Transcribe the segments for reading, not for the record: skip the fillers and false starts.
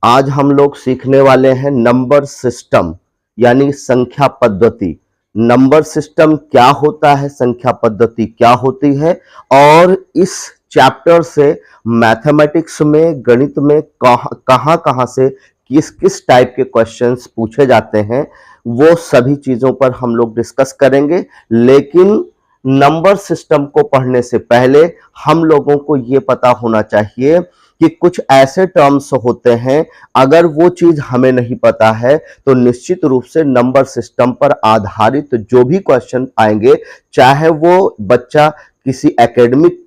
आज हम लोग सीखने वाले हैं नंबर सिस्टम यानी संख्या पद्धति। नंबर सिस्टम क्या होता है, संख्या पद्धति क्या होती है और इस चैप्टर से मैथमेटिक्स में, गणित में कहां कहां से किस किस टाइप के क्वेश्चंस पूछे जाते हैं, वो सभी चीजों पर हम लोग डिस्कस करेंगे। लेकिन नंबर सिस्टम को पढ़ने से पहले हम लोगों को ये पता होना चाहिए कि कुछ ऐसे टर्म्स होते हैं, अगर वो चीज हमें नहीं पता है तो निश्चित रूप से नंबर सिस्टम पर आधारित जो भी क्वेश्चन आएंगे, चाहे वो बच्चा किसी एकेडमिक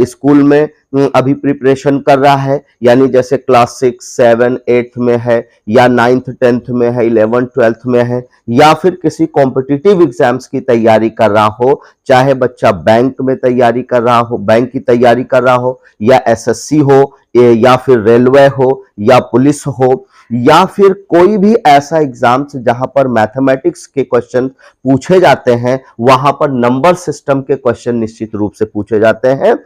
स्कूल में अभी प्रिपरेशन कर रहा है, यानी जैसे क्लास 6, 7, 8 में है, या 9th 10th में है, 11th 12th में है, या फिर किसी कॉम्पिटिटिव एग्जाम्स की तैयारी कर रहा हो, चाहे बच्चा बैंक में तैयारी कर रहा हो, बैंक की तैयारी कर रहा हो, या एसएससी हो, या फिर रेलवे हो, या पुलिस हो, या फिर कोई भी ऐसा एग्जाम्स जहां पर मैथमेटिक्स के क्वेश्चन पूछे जाते हैं, वहां पर नंबर सिस्टम के क्वेश्चन निश्चित रूप से पूछे जाते हैं।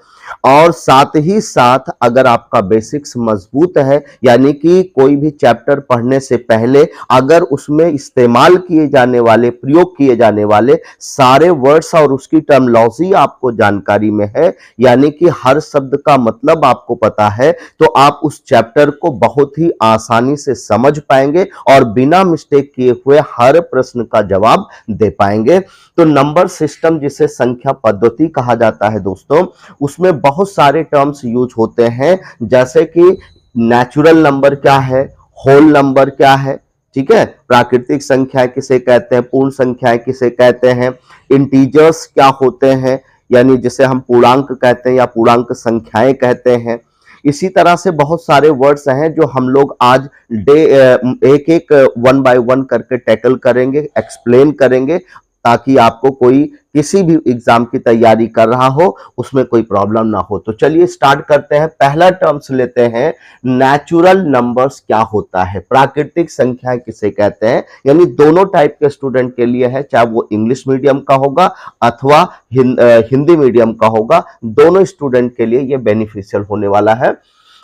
और साथ ही साथ अगर आपका बेसिक्स मजबूत है, यानी कि कोई भी चैप्टर पढ़ने से पहले अगर उसमें इस्तेमाल किए जाने वाले, प्रयोग किए जाने वाले सारे वर्ड्स और उसकी टर्मिनोलॉजी आपको जानकारी में है, यानी कि हर शब्द का मतलब आपको पता है, तो आप उस चैप्टर को बहुत ही आसानी से समझ पाएंगे और बिना मिस्टेक किए हुए हर प्रश्न का जवाब दे पाएंगे। तो नंबर सिस्टम, जिसे संख्या पद्धति कहा जाता है दोस्तों, उसमें बहुत सारे टर्म्स यूज होते हैं, जैसे कि नेचुरल नंबर क्या है, होल नंबर क्या है, ठीक है, प्राकृतिक संख्याएं किसे कहते हैं, पूर्ण संख्याएं किसे कहते हैं, इंटीजर्स क्या होते हैं, यानी जिसे हम पूर्णांक कहते हैं या पूर्णांक संख्याएं कहते हैं। इसी तरह से बहुत सारे वर्ड्स हैं जो हम लोग आज एक एक वन बाय वन करके टैकल करेंगे, एक्सप्लेन करेंगे, ताकि आपको कोई किसी भी एग्जाम की तैयारी कर रहा हो उसमें कोई प्रॉब्लम ना हो। तो चलिए स्टार्ट करते हैं। पहला टर्म्स लेते हैं, नेचुरल नंबर्स क्या होता है, प्राकृतिक संख्याएं किसे कहते हैं, यानी दोनों टाइप के स्टूडेंट के लिए है, चाहे वो इंग्लिश मीडियम का होगा अथवा हिंदी मीडियम का होगा, दोनों स्टूडेंट के लिए ये बेनिफिशियल होने वाला है।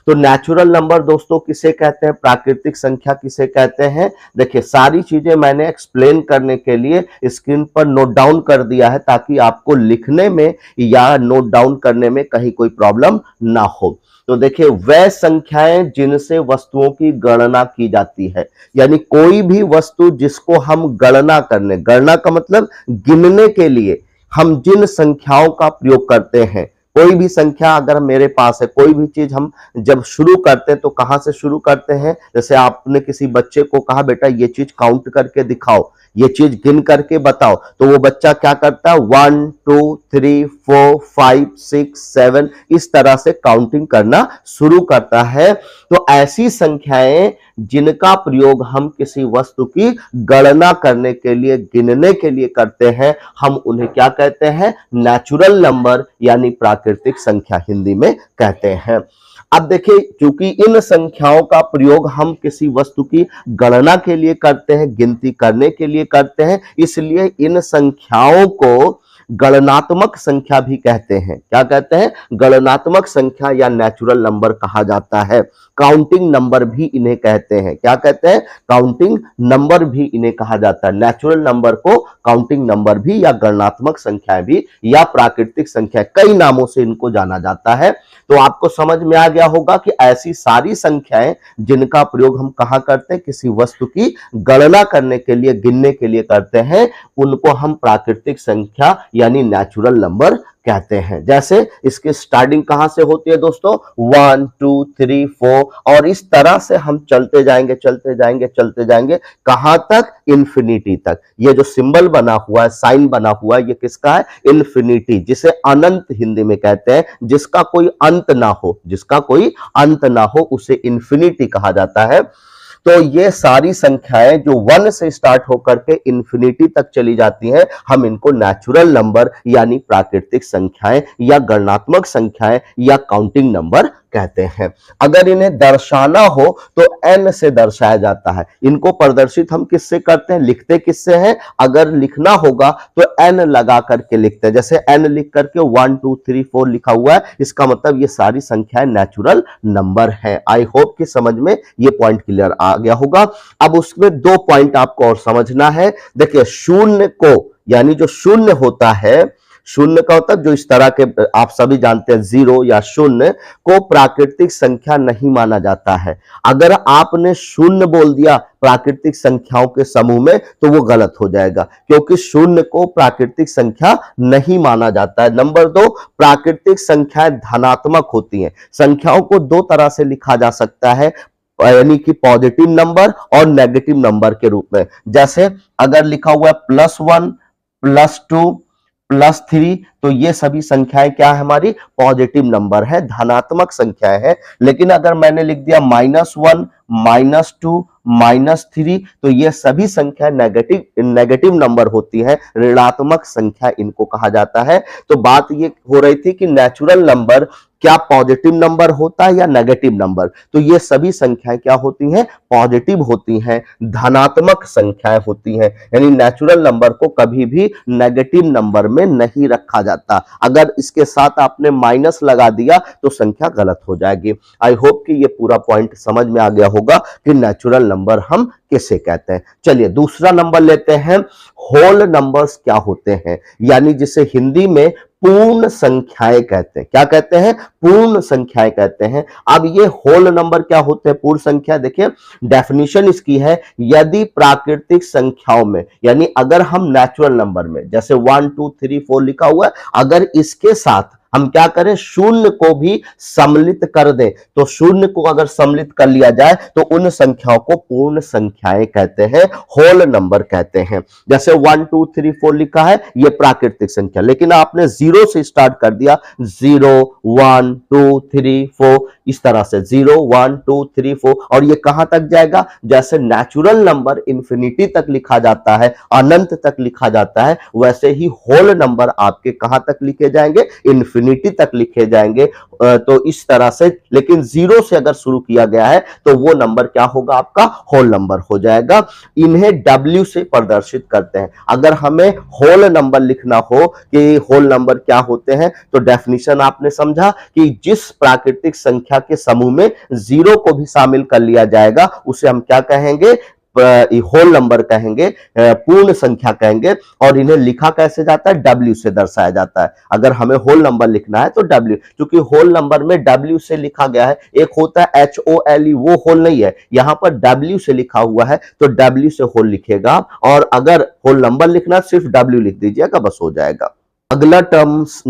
तो नेचुरल नंबर दोस्तों किसे कहते हैं, प्राकृतिक संख्या किसे कहते हैं, देखिए सारी चीजें मैंने एक्सप्लेन करने के लिए स्क्रीन पर नोट डाउन कर दिया है, ताकि आपको लिखने में या नोट डाउन करने में कहीं कोई प्रॉब्लम ना हो। तो देखिए, वह संख्याएं जिनसे वस्तुओं की गणना की जाती है, यानी कोई भी वस्तु जिसको हम गणना करने, गणना का मतलब गिनने के लिए हम जिन संख्याओं का प्रयोग करते हैं, कोई भी संख्या अगर मेरे पास है, कोई भी चीज हम जब शुरू करते हैं तो कहां से शुरू करते हैं, जैसे आपने किसी बच्चे को कहा बेटा ये चीज काउंट करके दिखाओ, ये चीज गिन करके बताओ, तो वो बच्चा क्या करता है, 1 2 3 4 5 6 7 इस तरह से काउंटिंग करना शुरू करता है। तो ऐसी संख्याएं जिनका प्रयोग हम किसी वस्तु की गणना करने के लिए, गिनने के लिए करते हैं, हम उन्हें क्या कहते हैं, नेचुरल नंबर यानी प्राकृतिक संख्या हिंदी में कहते हैं। अब देखिए, क्योंकि इन संख्याओं का प्रयोग हम किसी वस्तु की गणना के लिए करते हैं, गिनती करने के लिए करते हैं, इसलिए इन संख्याओं को गणनात्मक संख्या भी कहते हैं। क्या कहते हैं, गणनात्मक संख्या या नेचुरल नंबर कहा जाता है। काउंटिंग नंबर भी इन्हें कहते हैं। क्या कहते हैं, काउंटिंग नंबर भी इन्हें कहा जाता है। नेचुरल नंबर को काउंटिंग नंबर भी या गणनात्मक संख्याएं भी या प्राकृतिक संख्या, कई नामों से इनको जाना जाता है। तो आपको समझ में आ गया होगा कि ऐसी सारी संख्याएं जिनका प्रयोग हम कहां करते हैं, किसी वस्तु की गणना करने के लिए, गिनने के लिए करते हैं, उनको हम प्राकृतिक संख्या यानी नेचुरल नंबर कहते हैं। जैसे इसकी स्टार्टिंग कहां से होती है दोस्तों, 1 2 3 4, और इस तरह से हम चलते जाएंगे चलते जाएंगे चलते जाएंगे, कहां तक, इन्फिनिटी तक। ये जो सिंबल बना हुआ है, साइन बना हुआ है, ये किसका है, इन्फिनिटी, जिसे अनंत हिंदी में कहते हैं, जिसका कोई अंत ना हो, जिसका कोई अंत ना हो उसे इन्फिनिटी कहा जाता है। तो ये सारी संख्याएं जो 1 से स्टार्ट होकर के इंफिनिटी तक चली जाती हैं, हम इनको नेचुरल नंबर यानी प्राकृतिक संख्याएं या गणनात्मक संख्याएं या काउंटिंग नंबर कहते हैं। अगर इन्हें दर्शाना हो तो n से दर्शाया जाता है। इनको प्रदर्शित हम किससे करते हैं, लिखते किससे हैं? अगर लिखना होगा तो n लगा करके लिखते हैं। जैसे n लिख करके 1 2 3 4 लिखा हुआ है, इसका मतलब ये सारी संख्याएं नेचुरल नंबर है। आई होप कि समझ में ये पॉइंट क्लियर आ गया होगा। अब उसमें 2 पॉइंट आपको और समझना है। देखिए, शून्य को, यानी जो शून्य होता है, शून्य का मतलब जो इस तरह के आप सभी जानते हैं, 0 या शून्य को प्राकृतिक संख्या नहीं माना जाता है। अगर आपने शून्य बोल दिया प्राकृतिक संख्याओं के समूह में तो वो गलत हो जाएगा, क्योंकि शून्य को प्राकृतिक संख्या नहीं माना जाता है। नंबर 2, प्राकृतिक संख्याएं धनात्मक होती हैं। संख्याओं को 2 तरह से लिखा जा सकता है, यानी कि पॉजिटिव नंबर और नेगेटिव नंबर के रूप में। जैसे अगर लिखा हुआ है +1 +2 +3, तो ये सभी संख्याएं क्या है, हमारी पॉजिटिव नंबर है, धनात्मक संख्याएं है। लेकिन अगर मैंने लिख दिया -1 -2 -3, तो ये सभी संख्या नेगेटिव नंबर होती है, ऋणात्मक संख्या इनको कहा जाता है। तो बात ये हो रही थी कि नेचुरल नंबर क्या पॉजिटिव नंबर होता है या नेगेटिव नंबर? तो ये सभी संख्याएं क्या होती हैं, पॉजिटिव होती हैं, धनात्मक संख्याएं होती हैं। यानी नेचुरल नंबर को कभी भी नेगेटिव नंबर में नहीं रखा जाता। अगर इसके साथ आपने माइनस लगा दिया तो संख्या गलत हो जाएगी। आई होप कि ये पूरा पॉइंट समझ में आ गया होगा कि नेचुरल नंबर हम किसे कहते हैं। चलिए दूसरा नंबर लेते हैं, होल नंबर्स क्या होते हैं, यानी जिसे हिंदी में पूर्ण संख्याएं कहते हैं। क्या कहते हैं? पूर्ण संख्याएं कहते हैं। अब ये होल नंबर क्या होते हैं, पूर्ण संख्या? देखिए, डेफिनेशन इसकी है, यदि प्राकृतिक संख्याओं में, यानी अगर हम नेचुरल नंबर में, जैसे 1 2 3 4 लिखा हुआ है, अगर इसके साथ हम क्या करें, शून्य को भी सम्मिलित कर दें, तो शून्य को अगर सम्मिलित कर लिया जाए तो उन संख्याओं को पूर्ण संख्याएं कहते हैं, होल नंबर कहते हैं। जैसे 1 2 3 4 लिखा है, ये प्राकृतिक संख्या, लेकिन आपने 0 से स्टार्ट कर दिया, 0 1 2 3 4, इस तरह से 0 1 2 3 4, और ये कहां तक जाएगा? जैसे नेचुरल नंबर इंफिनिटी तक लिखा जाता है, अनंत तक लिखा जाता है, वैसे ही होल नंबर आपके कहां तक लिखे जाएंगे, इंफिनिटी तक लिखे जाएंगे। तो इस तरह से, लेकिन 0 से अगर शुरू किया गया है तो वो नंबर क्या होगा, आपका होल नंबर हो जाएगा। इन्हें W से प्रदर्शित करते हैं। अगर हमें होल नंबर लिखना हो कि होल नंबर क्या होते हैं, तो डेफिनेशन आपने समझा कि जिस प्राकृतिक संख्या के समूह में 0 को भी शामिल कर लिया जाएगा उसे हम क्या कहेंगे, होल नंबर कहेंगे, पूर्ण संख्या कहेंगे। और इन्हें लिखा कैसे जाता है, W से दर्शाया जाता है। अगर हमें होल नंबर लिखना है तो W, क्योंकि होल नंबर में W से लिखा गया है। एक होता है HOLE, वो होल नहीं है, यहां पर W से लिखा हुआ है तो W से होल लिखेगा। और अगर होल नंबर लिखना सिर्फ W लिख दीजिएगा, बस हो जाएगा। अगला टर्म्स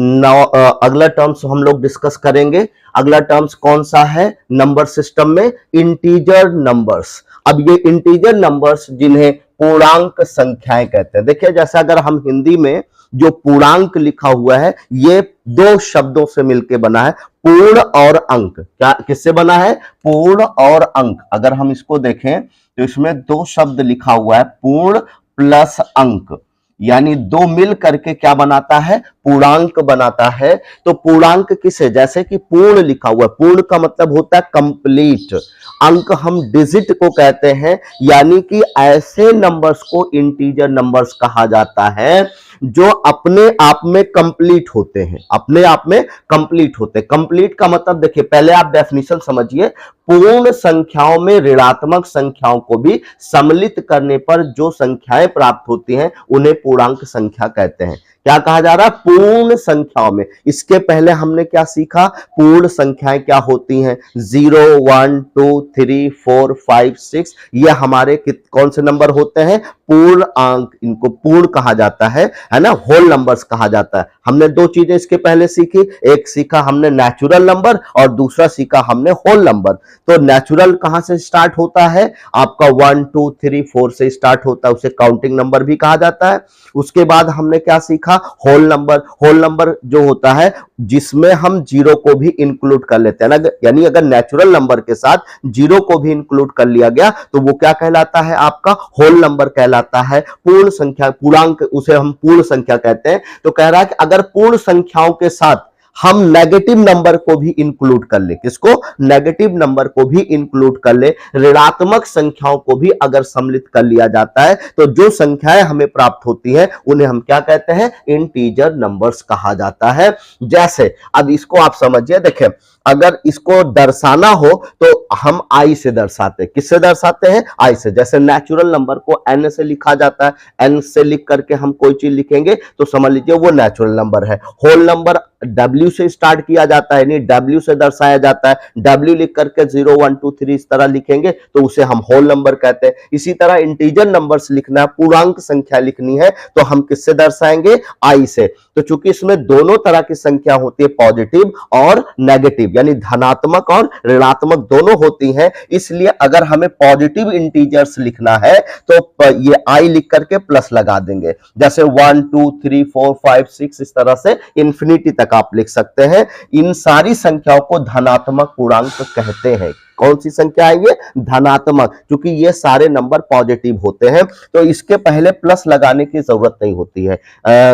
हम लोग डिस्कस करेंगे। अगला टर्म्स कौन सा है नंबर सिस्टम में? Integer numbers. अब ये इंटीजर नंबर्स जिन्हें पूर्णांक संख्याएं कहते हैं। देखिए, जैसे अगर हम हिंदी में जो पूर्णांक लिखा हुआ है, ये 2 शब्दों से मिलकर बना है, पूर्ण और अंक। क्या किससे बना है? पूर्ण और अंक। अगर हम इसको देखें तो इसमें 2 शब्द लिखा हुआ है, पूर्ण प्लस अंक, यानी 2 मिल करके क्या बनाता है, पूर्णांक बनाता है। तो पूर्णांक किसे, जैसे कि पूर्ण लिखा हुआ है, पूर्ण का मतलब होता है कंप्लीट। अंक हम डिजिट को कहते हैं, यानी कि ऐसे नंबर्स को इंटीजर नंबर्स कहा जाता है जो अपने आप में कंप्लीट होते हैं, अपने आप में कंप्लीट होते हैं। कंप्लीट का मतलब देखिए, पहले आप डेफिनेशन समझिए, पूर्ण संख्याओं में ऋणात्मक संख्याओं को भी सम्मिलित करने पर जो संख्याएं प्राप्त होती हैं उन्हें पूर्णांक संख्या कहते हैं। क्या कहा जा रहा है? पूर्ण संख्याओं में। इसके पहले हमने क्या सीखा? पूर्ण संख्याएं क्या होती हैं? 0 1 2 3 4 5 6, ये हमारे कौन से नंबर होते हैं? पूर्ण अंक। इनको पूर्ण कहा जाता है ना, होल नंबर्स कहा जाता है। हमने 2 चीजें इसके पहले सीखी, एक सीखा हमने नेचुरल नंबर और दूसरा सीखा हमने होल नंबर। तो नेचुरल कहां से स्टार्ट होता है? आपका 1 2 3 4 से स्टार्ट होता है, उसे काउंटिंग नंबर भी कहा जाता है। उसके बाद हमने क्या सीखा? Whole number. होल नंबर जो होता है जिसमें हम 0 को भी इंक्लूड कर लेते हैं ना, यानी अगर नेचुरल नंबर के साथ 0 को भी इंक्लूड कर लिया गया तो वो क्या कहलाता है? आपका होल नंबर कहलाता है। पूर्ण संख्या, पूर्णांक, उसे हम पूर्ण संख्या कहते हैं। तो कह रहा है कि अगर पूर्ण संख्याओं के साथ हम नेगेटिव नंबर को भी इंक्लूड कर ले, किसको, नेगेटिव नंबर को भी इंक्लूड कर ले, ऋणात्मक संख्याओं को भी अगर सम्मिलित कर लिया जाता है तो जो संख्याएं हमें प्राप्त होती हैं उन्हें हम क्या कहते हैं, इंटीजर नंबर्स कहा जाता है। जैसे अब इसको आप समझिए, देखें अगर इसको दर्शाना हो तो हम आई से दर्शाते हैं, किससे दर्शाते हैं, आई से। जैसे नेचुरल नंबर को एन से लिखा जाता है, एन से लिख करके हम कोई चीज लिखेंगे तो समझ लीजिए वो नेचुरल नंबर है। होल नंबर W से स्टार्ट किया जाता है, यानी W से दर्शाया जाता है, W लिख करके 0 1 2 3 इस तरह लिखेंगे तो उसे हम होल नंबर कहते हैं। इसी तरह इंटीजर नंबर्स लिखना है, पूर्णांक संख्या लिखनी है तो हम किससे दर्शाएंगे, आई से। तो चूंकि इसमें दोनों तरह की संख्या होती है, पॉजिटिव और नेगेटिव, यानी धनात्मक और ऋणात्मक दोनों होती हैं, इसलिए अगर हमें पॉजिटिव इंटीजर्स लिखना है तो ये आई लिख करके प्लस लगा देंगे। जैसे 1 2 3 4 5 6 इस तरह से इंफिनिटी तक आप लिख सकते हैं। इन सारी संख्याओं को धनात्मक पूर्णांक कहते हैं। कौन सी संख्या है ये, धनात्मक, क्योंकि ये सारे नंबर पॉजिटिव होते हैं तो इसके पहले प्लस लगाने की जरूरत नहीं होती है।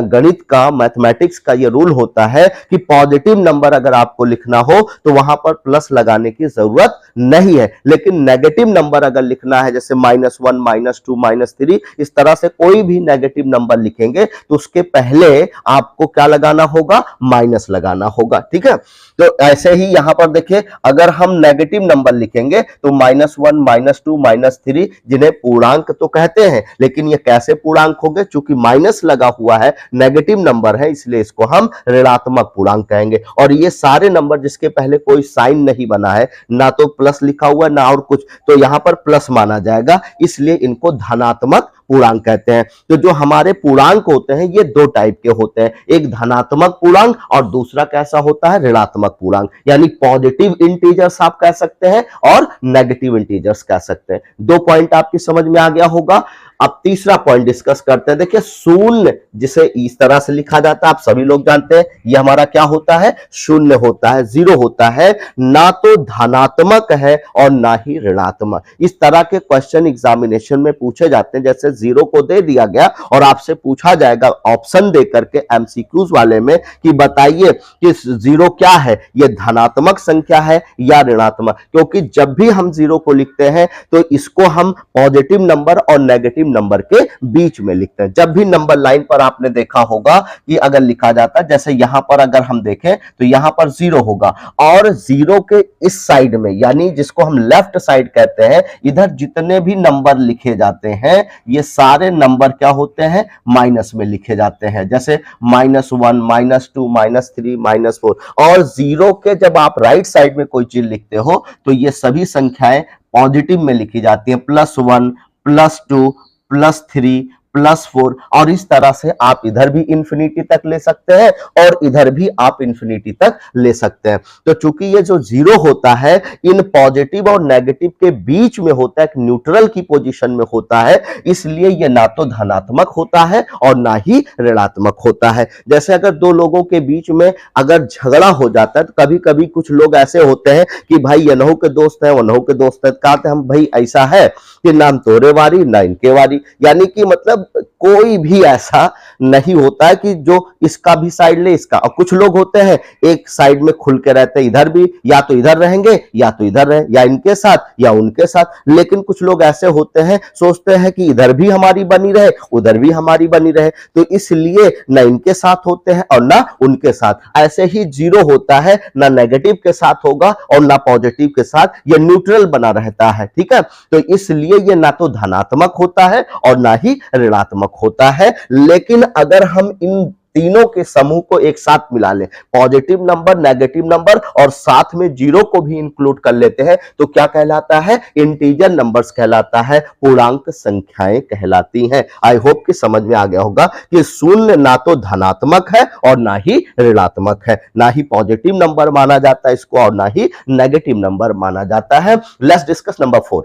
गणित का, मैथमेटिक्स का ये रूल होता है कि पॉजिटिव नंबर अगर आपको लिखना हो तो वहां पर प्लस लगाने की जरूरत नहीं है, लेकिन नेगेटिव नंबर अगर लिखना है, जैसे -1 -2 -3 इस तरह से कोई भी नेगेटिव नंबर लिखेंगे तो उसके पहले आपको क्या लगाना होगा, माइनस लगाना होगा। ठीक है, तो ऐसे ही यहां पर देखिए अगर हम नेगेटिव नंबर लिखेंगे तो -1 -2 -3 जिन्हें पूर्णांक तो कहते हैं, लेकिन ये कैसे पूर्णांक होंगे, चूंकि माइनस लगा हुआ है, नेगेटिव नंबर है, इसलिए इसको हम ऋणात्मक पूर्णांक कहेंगे। और ये सारे नंबर जिसके पहले कोई साइन नहीं बना है, ना तो प्लस लिखा हुआ है ना और कुछ, तो यहां पर प्लस माना जाएगा, इसलिए इनको धनात्मक पूर्णांक कहते हैं। तो जो हमारे पूर्णांक होते हैं ये दो टाइप के होते हैं, एक धनात्मक पूर्णांक और दूसरा कैसा होता है, ऋणात्मक पूर्णांक, यानी पॉजिटिव इंटीजर्स आप कह सकते हैं और नेगेटिव इंटीजर्स कह सकते हैं। दो पॉइंट आपकी समझ में आ गया होगा। अब तीसरा पॉइंट डिस्कस करते हैं। देखिए शून्य जिसे इस तरह से लिखा जाता है, आप सभी लोग जानते हैं, ये हमारा क्या होता है, शून्य होता है, जीरो होता है, ना तो धनात्मक है और ना ही ऋणात्मक। इस तरह के क्वेश्चन एग्जामिनेशन में पूछे जाते हैं, जैसे जीरो को दे दिया गया और आपसे पूछा जाएगा ऑप्शन दे करके एमसीक्यूज वाले में कि बताइए कि जीरो क्या है, ये धनात्मक संख्या है या ऋणात्मक, क्योंकि जब भी हम जीरो को लिखते हैं तो इसको हम पॉजिटिव नंबर और नेगेटिव नंबर के बीच में लिखते हैं। जब भी नंबर लाइन पर आपने देखा होगा कि अगर लिखा जाता है, जैसे यहां पर अगर हम देखें तो यहां पर जीरो होगा और जीरो के इस साइड में, यानी जिसको हम लेफ्ट साइड कहते हैं, इधर जितने भी नंबर लिखे जाते हैं ये सारे नंबर क्या होते हैं, माइनस में लिखे जाते हैं। जैसे -1 -2 -3 -4, और जीरो के जब आप राइट साइड में कोई चीज लिखते हो तो ये सभी संख्याएं पॉजिटिव में लिखी जाती है, +1 +2 +3 +4, और इस तरह से आप इधर भी इंफिनिटी तक ले सकते हैं और इधर भी आप इंफिनिटी तक ले सकते हैं। तो चूंकि ये जो जीरो होता है इन पॉजिटिव और नेगेटिव के बीच में होता है, एक न्यूट्रल की पोजीशन में होता है, इसलिए ये ना तो धनात्मक होता है और ना ही ऋणात्मक होता है। जैसे अगर दो लोगों के बीच में अगर झगड़ा हो जाता है तो कभी कभी कुछ लोग ऐसे होते हैं कि भाई ये नहु के दोस्त है वो नहु के दोस्त है, कहते हम भाई ऐसा है कि नाम तोरे वारी ना इनके वारी, यानी कि मतलब कोई भी ऐसा नहीं होता है कि जो इसका भी साइड ले इसका। और कुछ लोग होते हैं एक साइड में खुल के रहते हैं, इधर भी या तो इधर रहेंगे या तो इधर रहे, या इनके साथ या उनके साथ। लेकिन कुछ लोग ऐसे होते हैं सोचते हैं कि इधर भी हमारी बनी रहे उधर भी हमारी बनी रहे, तो इसलिए ना इनके साथ होते हैं और ना उनके साथ। ऐसे ही जीरो होता है, ना नेगेटिव के साथ होगा और ना पॉजिटिव के साथ, ये न्यूट्रल बना रहता है। ठीक है, तो इसलिए ये ना तो धनात्मक होता है और ना ही ऋणात्मक होता है। लेकिन अगर हम इन तीनों के समूह को एक साथ मिला लें, पॉजिटिव नंबर, नेगेटिव नंबर और साथ में जीरो को भी इंक्लूड कर लेते हैं, तो क्या कहलाता है, इंटीजर नंबर्स कहलाता है, पूर्णांक संख्याएं कहलाती हैं। आई होप कि समझ में आ गया होगा कि शून्य ना तो धनात्मक है और ना ही ऋणात्मक है, ना ही पॉजिटिव नंबर माना जाता है इसको और ना ही नेगेटिव नंबर माना जाता है। Let's discuss number 4।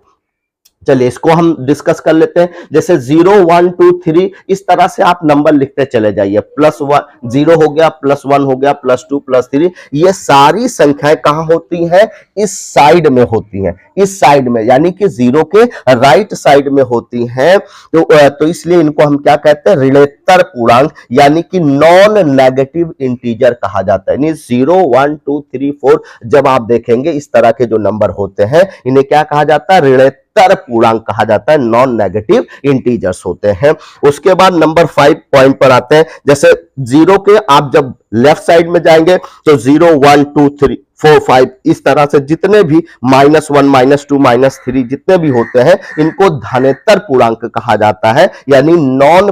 चलिए इसको हम डिस्कस कर लेते हैं। जैसे 0 1 2 3 इस तरह से आप नंबर लिखते चले जाइए। +1 0 हो गया, +1 हो गया, +2 +3, ये सारी संख्याएं कहां होती हैं? इस साइड में होती हैं, इस साइड में, यानी कि 0 के राइट साइड में होती हैं। तो इसलिए इनको हम क्या कहते हैं? ऋणोत्तर पूर्णांक, यानी कि नॉन नेगेटिव इंटीजर कहा जाता है। 0 1 2 3 4 जब आप देखेंगे इस तरह के जो नंबर होते हैं इन्हें क्या कहा जाता है? ऋणोत्तर पूर्णांक कहा जाता है, नॉन नेगेटिव इंटीजर्स होते हैं। उसके बाद नंबर 5 पॉइंट पर आते हैं। जैसे 0 के आप जब लेफ्ट साइड में जाएंगे तो 0 1 2 3 4 5 इस तरह से जितने भी -1 -2 -3 जितने भी होते हैं इनको धनेतर पूर्णांक कहा जाता है, यानी नॉन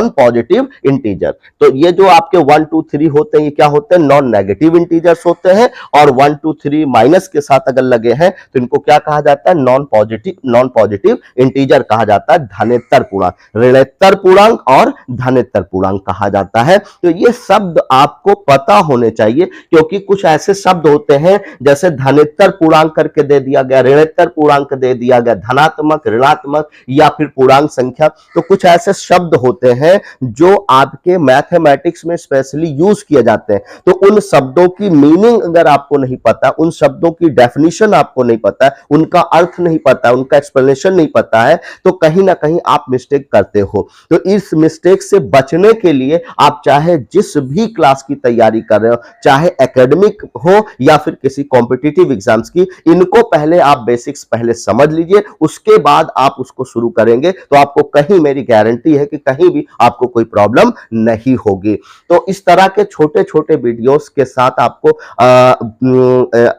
पॉजिटिव इंटीजर। तो ये जो आपके 1 2 3 होते हैं ये क्या होते हैं? नॉन नेगेटिव इंटीजर्स होते हैं। और 1 2 3 माइनस के साथ अगर लगे हैं तो इनको क्या कहा जाता है? नॉन पॉजिटिव इंटीजर कहा जाता है, धनेतर पूर्णांक। ऋणोत्तर पूर्णांक और धनेतर पूर्णांक कहा जाता है। तो ये शब्द आपको पता होने चाहिए, क्योंकि कुछ ऐसे शब्द होते हैं जैसे धनेतर पूर्णांक करके दे दिया गया, ऋणोत्तर पूर्णांक दे दिया गया, धनात्मक, ऋणात्मक या फिर पूर्णांक संख्या। तो कुछ ऐसे शब्द होते हैं जो आपके मैथमेटिक्स में स्पेशली यूज किए जाते हैं। तो उन शब्दों की मीनिंग अगर आपको नहीं पता, उन शब्दों की डेफिनेशन आपको नहीं पता, उनका अर्थ नहीं पता, उनका एक्सप्लेनेशन नहीं पता है, तो कहीं ना कहीं आप मिस्टेक करते हो। तो इस मिस्टेक से बचने के लिए आप चाहे जिस भी क्लास की तैयारी कर रहे हो, चाहे एकेडमिक हो या फिर किसी कॉम्पिटिटिव एग्जाम्स की, इनको पहले आप बेसिक्स पहले समझ लीजिए, उसके बाद आप उसको शुरू करेंगे तो आपको कहीं, मेरी गारंटी है कि कहीं भी आपको कोई प्रॉब्लम नहीं होगी। तो इस तरह के छोटे छोटे वीडियोस के साथ आपको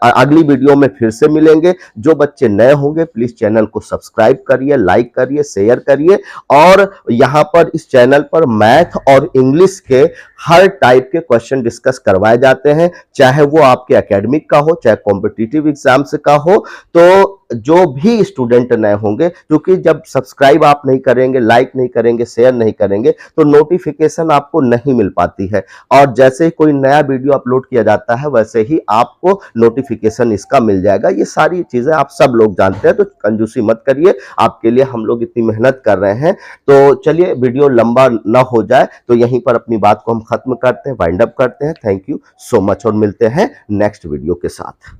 अगली वीडियो में फिर से मिलेंगे। जो बच्चे नए होंगे प्लीज चैनल को सब्सक्राइब करिए, लाइक करिए, शेयर करिए। और यहां पर इस चैनल पर मैथ और इंग्लिश के हर टाइप के क्वेश्चन डिस्कस करवाए जाते हैं, चाहे वो आपके एकेडमिक का हो, चाहे कॉम्पिटिटिव एग्जाम्स का हो। तो जो भी स्टूडेंट नए होंगे, क्योंकि जब सब्सक्राइब आप नहीं करेंगे, लाइक नहीं करेंगे, शेयर नहीं करेंगे तो नोटिफिकेशन आपको नहीं मिल पाती है। और जैसे ही कोई नया वीडियो अपलोड किया जाता है वैसे ही आपको नोटिफिकेशन इसका मिल जाएगा। ये सारी चीजें आप सब लोग जानते हैं, तो कंजूसी मत करिए, आपके लिए हम लोग इतनी मेहनत कर रहे हैं। तो चलिए वीडियो लंबा ना हो जाए तो यहीं पर अपनी बात को हम खत्म करते हैं, वाइंड अप करते हैं। थैंक यू सो मच और मिलते हैं नेक्स्ट वीडियो के साथ।